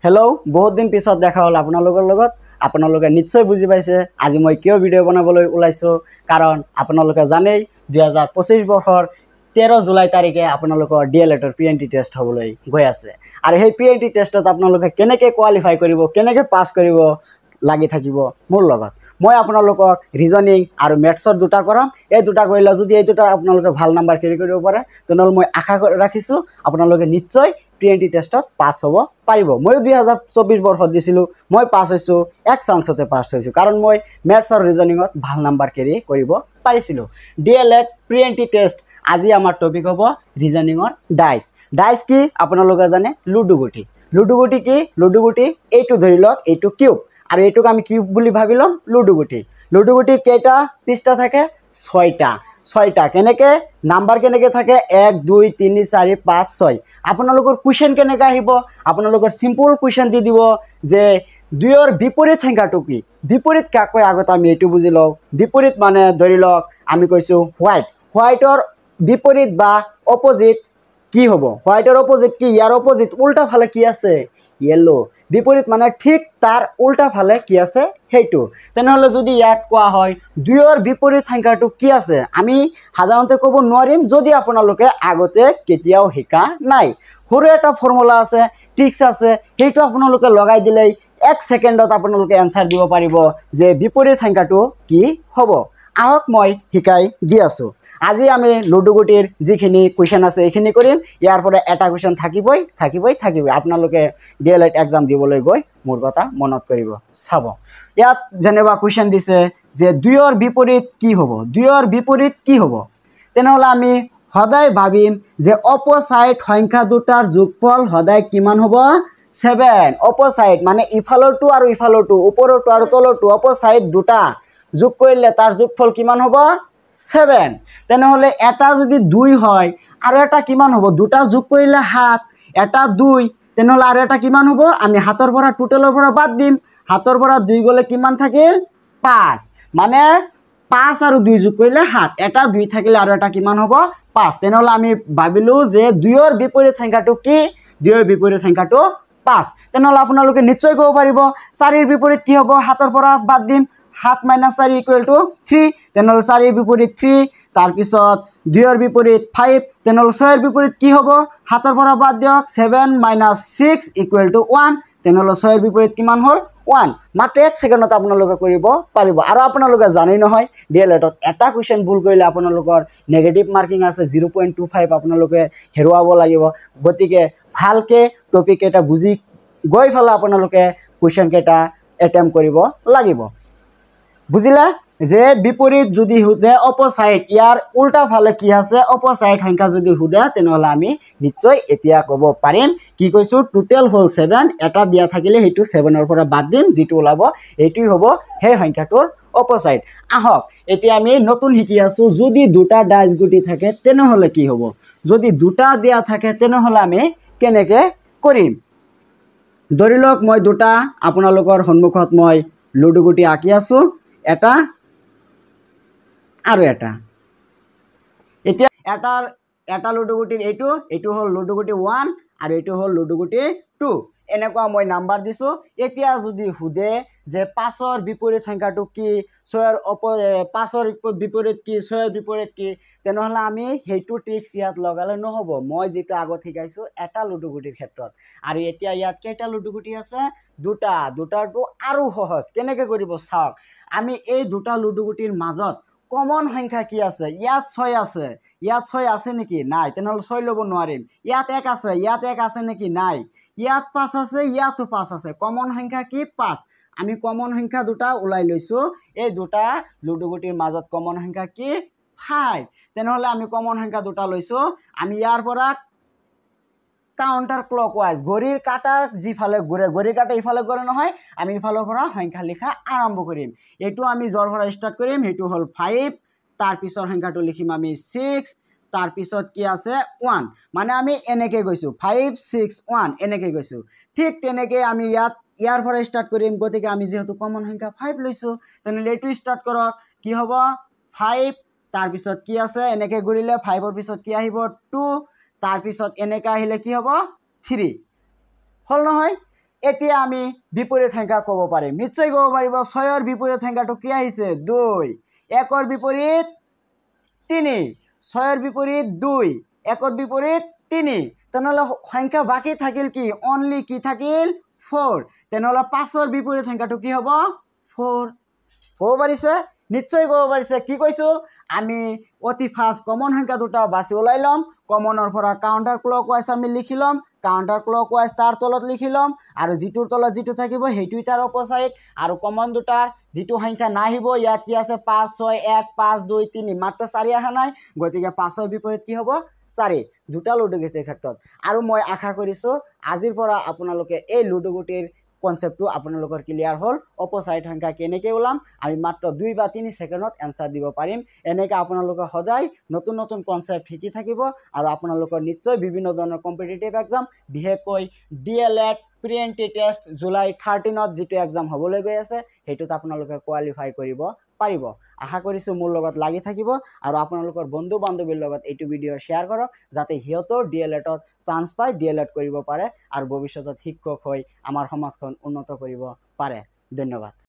hello बहुत दिन पिছত देखा हल आपनालोকৰ লগত আপোনালোকে নিশ্চয় বুজি পাইছে আজি মই কিয় ভিডিও বনাবলৈ ওলাইছো কাৰণ আপোনালোকে জানেই 2025 বৰ্ষৰ 13 জুলাই তাৰিখে আপোনালোকৰ ডিএলএডৰ পিএনটি টেষ্ট হ'বলৈ গৈ আছে আৰু সেই পিএনটি টেষ্টত আপোনালোকে কেনেকৈ কোৱালিফাই কৰিব কেনেকৈ পাস কৰিব লাগি থাকিব মোৰ লগত মই আপোনালোকক ৰিজনিং আৰু ম্যাথছৰ দুটা কৰাম এই দুটা কৰিলে যদি এই দুটা আপোনালোকে ভাল নাম্বাৰ কেৰি কৰিব পাৰে তেনল মই আশা ৰাখিছো আপোনালোকে নিশ্চয় পিএনটি টেষ্টত পাস হ'ব পাৰিব মই 2024 বৰ্ষত দিছিলো মই পাস হৈছো এক চান্সতে পাস হৈছো কাৰণ মই ম্যাথছ আৰু ৰিজনিংত ভাল নাম্বাৰ কেৰি কৰিব পাৰিছিলো ডিএলএড পিএনটি টেষ্ট আজি আমাৰ টপিক হ'ব ৰিজনিংৰ ডাইস কি আপোনালোকে জানে লুডু গুটি কি লুডু গুটি এইটো ধৰি লওক এইটো কিউব আৰু এইটোক আমি কিউব বুলি ভাবিলম লুডু গুটি কেইটা পৃষ্ঠা থাকে 6টা কেনেকে নাম্বাৰ কেনেকে থাকে 1 2 3 4 5 6 আপোনালোকৰ কোৱেশ্চন কেনেকা আহিব আপোনালোকৰ সিম্পল কোৱেশ্চন দি দিব যে দুইৰ বিপৰীত সংখ্যাটো কি বিপৰীত কাকৈ আগত আমি এটো বুজি লও বিপৰীত মানে ধৰি লওক আমি কৈছো হোৱাইটৰ বিপৰীত বা অপোজিট কি হ'ব হোৱাইটৰ অপোজিট কি ইয়াৰ অপোজিট উল্টা ফালে কি আছে येलो বিপৰীত মানে ঠিক তাৰ উল্টা ফালে কি আছে হেইটো তেনেহলে যদি ইয়াত কোৱা হয় দুইৰ বিপৰীত সংখ্যাটো কি আছে আমি সাধাৰণতে ক'ব নোৱাৰিম যদি আপোনালোকে আগতে কেতিয়াও শিকা নাই সৰু এটা ফৰ্মুলা আছে ট্ৰিক্স আছে হেইটো আপোনালোকে লগাই দিলেই 1 সেকেন্ডত আপোনালোকে আনসাৰ দিব পাৰিব যে বিপৰীত সংখ্যাটো কি হ'ব আহক মই শিকাই দি আছো আজি আমি লুডু গুটিৰ যিখিনি কোৱেশ্চন আছে এইখিনি কৰিম ইয়াৰ পৰা এটা কোৱেশ্চন থাকিবই আপোনালোকে ডিএলএড এক্সাম দিবলৈ গৈ মোৰ কথা মনত কৰিব চাব ইয়াত জেনেবা কোৱেশ্চন দিছে যে দুইৰ বিপৰীত কি হ'ব তেনেহলে আমি সদায় ভাবিম যে অপোসাইড সংখ্যা দুটাৰ যোগফল সদায় কিমান হ'ব 7 অপোসাইড মানে ইফালৰটো আৰু ইফালৰটো ওপৰৰটো আৰু তলৰটো অপোসাইড দুটা যোগ কৰিলে তাৰ যোগফল কিমান হ'ব 7 তেনেহলে এটা যদি 2 হয় আৰু এটা কিমান হ'ব দুটা যোগ কৰিলে 7 এটা 2 তেনেহলে আৰু এটা কিমান হ'ব আমি হাতৰ পৰা টোটালৰ পৰা বাদ দিম হাতৰ পৰা 2 গলে কিমান থাকিল 5 মানে 5 আৰু 2 যোগ কৰিলে 7 এটা 2 থাকিলে আৰু এটা কিমান হ'ব 5 তেনেহলে আমি ভাবিলো যে 2 ৰ বিপৰীত সংখ্যাটো কি 2 ৰ বিপৰীত সংখ্যাটো 5 তেনেহলে আপোনালোকে নিশ্চয় ক'ব পাৰিব 4 ৰ বিপৰীত কি হ'ব হাতৰ পৰা বাদ দিম 7 - 4 = 3 তেনেহলে 4 ৰ বিপৰীত 3 তাৰ পিছত 2 ৰ বিপৰীত 5 তেনেহলে 6 ৰ বিপৰীত কি হ'ব হাতৰ পৰা বাদ দিয়ক 7 - 6 = 1 তেনেহলে 6 ৰ বিপৰীত কিমান হ'ল 1 মাত্ৰ 1 সেকেন্ডত আপোনালোকে কৰিব পাৰিব আৰু আপোনালোকে জানেই নহয় ডিএলএডত এটা কোৱেশ্চন ভুল কৰিলে আপোনালোকৰ নেগেটিভ মাৰ্কিং আছে 0.25 আপোনালোকে হেৰুৱাব লাগিব গতিকে ভালকে টপিক এটা বুজি গৈ ফলা আপোনালোকে কোৱেশ্চন কেটা এটেম্প কৰিব লাগিব বুজিলা যে বিপৰীত যদি হুদে অপোসাইড ইয়াৰ উল্টা ফালে কি আছে অপোসাইড সংখ্যা যদি হুদে তেনেহলে আমি নিশ্চয় এতিয়া ক'ব পাৰিম কি কৈছো টোটাল হল 7 এটা দিয়া থাকিলে হেতু 7 ৰ পৰা বাদ দিম যেটো ওলাব এইটোই হ'ব সেই সংখ্যাটোৰ অপোসাইড আহক এতিয়া আমি নতুন শিকি আছো যদি দুটা ডাইস গুটি থাকে তেনেহলে কি হ'ব যদি দুটা দিয়া থাকে তেনেহলে আমি কেনেকে কৰিম ধৰি লওক মই দুটা আপোনালোকৰ সন্মুখত মই লুডু গুটি আঁকি আছো এটা আৰু এটা এতিয়া এটা লুডু গুটিৰ এইটো হল লুডু গুটি 1 আৰু এইটো হল লুডু গুটি 2 এনেকুৱা মই নাম্বাৰ দিছো এতিয়া যদি হুদে যে 5 ৰ বিপৰীত সংখ্যাটো কি 6 ৰ 5 ৰ বিপৰীত কি 6 ৰ বিপৰীত কি তেনেহলে আমি হেইটো ট্ৰিক্স ইয়াত লগালে নহব মই যেটো আগত শিকাইছো এটা লুডু গুটিৰ ক্ষেত্ৰত আৰু এতিয়া ইয়াত কেইটা লুডু গুটি আছে দুটাটো আৰু সহজ কেনেকৈ কৰিব চাওক আমি এই দুটা লুডু গুটিৰ মাজত কমন সংখ্যা কি আছে ইয়াত 6 আছে নেকি নাই তেনেহলে 6 লব নোৱাৰিম ইয়াত 1 আছে ইয়াত 1 আছে নেকি নাই ইয়াত 5 আছে ইয়াতো 5 আছে কমন সংখ্যা কি 5 আমি কমন সংখ্যা দুটা উলাই লৈছো এই দুটা লুডু গুটিৰ মাজত কমন সংখ্যা কি 5 তেনেহলে আমি কমন সংখ্যা দুটা লৈছো আমি ইয়াৰ পৰা কাউন্টাৰ ক্লকৱাইজ ঘড়ীৰ কাটাৰ যিফালে ঘূৰে ঘড়ীৰ কাটা ইফালে ঘূৰে নহয় আমি ইফালৰ পৰা সংখ্যা লিখা আৰম্ভ কৰিম এটো আমি জৰ পৰা স্টাৰ্ট কৰিম হেতু হল 5 তাৰ পিছৰ সংখ্যাটো লিখিম আমি 6 তাৰ পিছত কি আছে 1 মানে আমি এনেকৈ গৈছো 5 6 1 এনেকৈ গৈছো ঠিক তেনেকৈ আমি ইয়াৰ পৰা স্টাৰ্ট কৰিম গতিকে আমি যেহেতু কমন সংখ্যা 5 লৈছো তেনেহলে এটো স্টাৰ্ট কৰক কি হ'ব 5 তাৰ পিছত কি আছে এনেকৈ ঘূৰিলে 5 ৰ পিছত কি আহিব 2 তাৰ পিছত এনেকা আহিলে কি হ'ব 3 হল নহয় এতিয়া আমি বিপৰীত সংখ্যা ক'ব পাৰিম নিশ্চয় ক'ব পাৰিব 6ৰ বিপৰীত সংখ্যাটো কি আহিছে 2 1ৰ বিপৰীত 3 6ৰ বিপৰীত 2 1ৰ বিপৰীত 3 তেনেহ'লে সংখ্যা বাকি থাকিল কি অনলি কি থাকিল 4 তেনেহ'লে 5ৰ বিপৰীত সংখ্যাটো কি হ'ব 4 ক'ব পাৰিছে নিশ্চয় ক'ব পাৰিছে কি কৈছো আমি অতি ফাষ্ট কমন সংখ্যা দুটা বাছি ওলাই লম কমনৰ পৰা কাউন্টাৰ ক্লকৱাইজ আমি লিখি লম কাউন্টাৰ ক্লকৱাইজ তাৰ তলত লিখি লম আৰু যিটোৰ তলত যিটো থাকিব হেইটোই তাৰ অপোজিট আৰু কমন দুটাৰ যিটো সংখ্যা নাহিব ইয়াত কি আছে 5 6 1 5 2 3 মাত্ৰ 4 আহা নাই গতিকে 5ৰ বিপৰীত কি হ'ব 4 দুটা লুডু গুটিৰ ক্ষেত্ৰত আৰু মই আশা কৰিছো আজিৰ পৰা আপোনালোকে এই লুডু গুটিৰ কনসেপ্টটো আপোনালোকৰ ক্লিয়াৰ হ'ল অপোজিট সংখ্যা কেনেকৈ ওলাম আমি মাত্ৰ 2 বা 3 সেকেন্ডত এনসাৰ দিব পাৰিম এনেকৈ আপোনালোকে সদায় নতুন নতুন কনসেপ্ট শিকি থাকিব আৰু আপোনালোকৰ নিশ্চয় বিভিন্ন ধৰণৰ কম্পিটিটিভ এক্সাম বিশেষকৈ ডিএলএড প্ৰি এন্ট্ৰি টেষ্ট জুলাই 13ত যেটো এক্সাম হ'বলৈ গৈ আছে হেতুত আপোনালোকে কোৱালিফাই কৰিব পাৰিব আশা কৰিছো মোৰ লগত লাগি থাকিব আৰু আপোনালোকৰ বন্ধু বান্ধৱীৰ লগত এইটো ভিডিও শেয়াৰ কৰক যাতে হিয়তৰ ডিএলএডত চান্স পায় ডিএলএড কৰিব পাৰে আৰু ভৱিষ্যতত শিক্ষক হৈ আমাৰ সমাজখন উন্নত কৰিব পাৰে ধন্যবাদ